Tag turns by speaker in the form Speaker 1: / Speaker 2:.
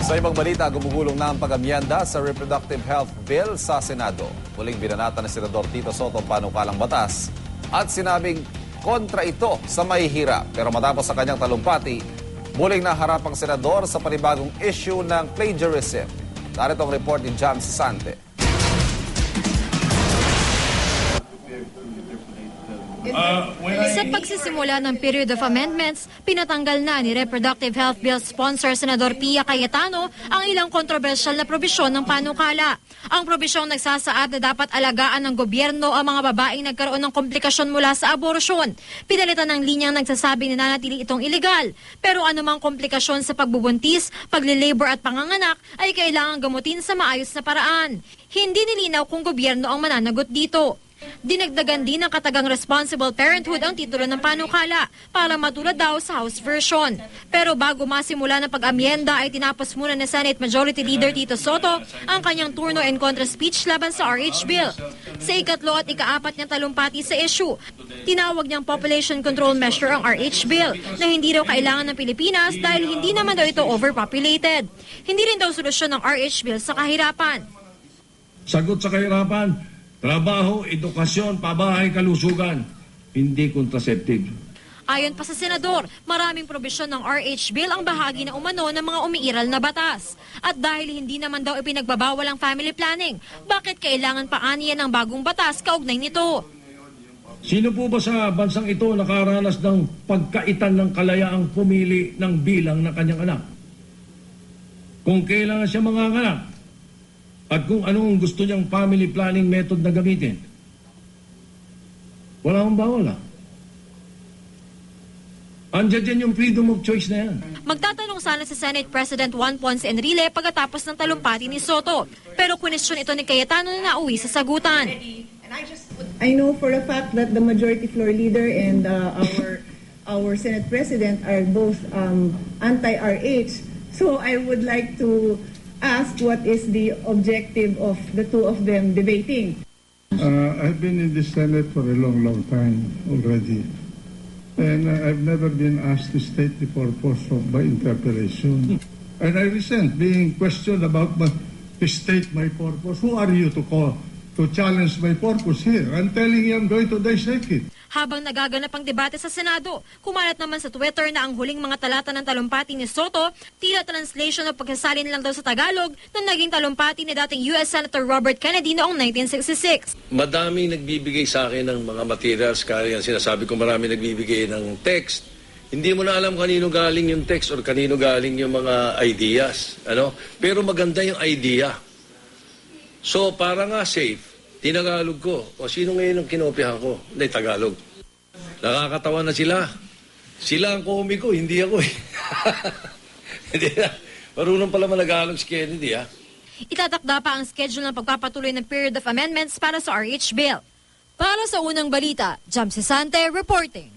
Speaker 1: Sa ibang balita, gumugulong na ang pag-amyenda sa Reproductive Health Bill sa Senado. Muling binanata ni Senador Tito Soto ang panukalang batas at sinabing kontra ito sa mahihirap. Pero matapos sa kanyang talumpati, muling naharap ang senador sa panibagong issue ng plagiarism. Narito ang report ni Jam Sante.
Speaker 2: Sa pagsisimula ng period of amendments, pinatanggal na ni Reproductive Health Bill sponsor Senador Pia Cayetano ang ilang kontrobersyal na probisyon ng panukala. Ang probisyong nagsasaad na dapat alagaan ng gobyerno ang mga babaeng nagkaroon ng komplikasyon mula sa aborasyon. Pinalitan ng linyang nagsasabing nananatili itong ilegal. Pero anumang komplikasyon sa pagbubuntis, paglilabor at panganganak ay kailangan gamutin sa maayos na paraan. Hindi nilinaw kung gobyerno ang mananagot dito. Dinagdagan din ng katagang responsible parenthood ang titulo ng panukala para matulad daw sa House version. Pero bago masimula ng pag-amyenda ay tinapos muna ni Senate Majority Leader Tito Soto ang kanyang turno and contra speech laban sa RH Bill. Sa ikatlo at ikaapat niyang talumpati sa issue, tinawag niyang population control measure ang RH Bill na hindi daw kailangan ng Pilipinas dahil hindi naman daw ito overpopulated. Hindi rin daw solusyon ng RH Bill sa kahirapan.
Speaker 3: Sagot sa kahirapan. Trabaho, edukasyon, pabahay, kalusugan, hindi contraceptive.
Speaker 2: Ayon pa sa senador, maraming probisyon ng RH Bill ang bahagi na umano ng mga umiiral na batas. At dahil hindi naman daw ipinagbabawal ang family planning, bakit kailangan pa aniya ng bagong batas kaugnay nito?
Speaker 3: Sino po ba sa bansang ito nakaranas ng pagkaitan ng kalayaang pumili ng bilang ng kanyang anak? Kung kailangan siya manganganak, at kung anong gusto niyang family planning method na gamitin. Wala akong bawal. Andiyan dyan yung freedom of choice na yan.
Speaker 2: Magtatanong sana si Senate President Juan Ponce Enrile pagkatapos ng talumpati ni Soto. Pero kwenisyon ito ni Cayetano na nauwi sa sagutan.
Speaker 4: I know for a fact that the majority floor leader and our Senate President are both anti-RH. So I would like to ask what is the objective of the two of them debating.
Speaker 5: I've been in the Senate for a long, long time already. And I've never been asked to state the purpose of my interpellation. And I resent being questioned about to state my purpose. Who are you to call, to challenge my purpose here? I'm telling you I'm going to dissect it.
Speaker 2: Habang nagaganap ang debate sa Senado, kumalat naman sa Twitter na ang huling mga talata ng talumpati ni Soto, tila translation o pagkasalin lang daw sa Tagalog ng naging talumpati ni dating US Senator Robert Kennedy noong 1966.
Speaker 6: Madaming nagbibigay sa akin ng mga materials, kaya sinasabi ko marami nagbibigay ng text. Hindi mo na alam kanino galing yung text or kanino galing yung mga ideas. Pero maganda yung idea. So para nga safe, tinagalog ko. O sino ngayon ang kinopyahan ko? Hindi, Tagalog. Nakakatawa na sila. Sila ang komiko, hindi ako eh. Hindi na. Marunong pala managalog si Kennedy, ha?
Speaker 2: Itatakda pa ang schedule ng pagpapatuloy ng period of amendments para sa RH Bill. Para sa unang balita, Jam Sante reporting.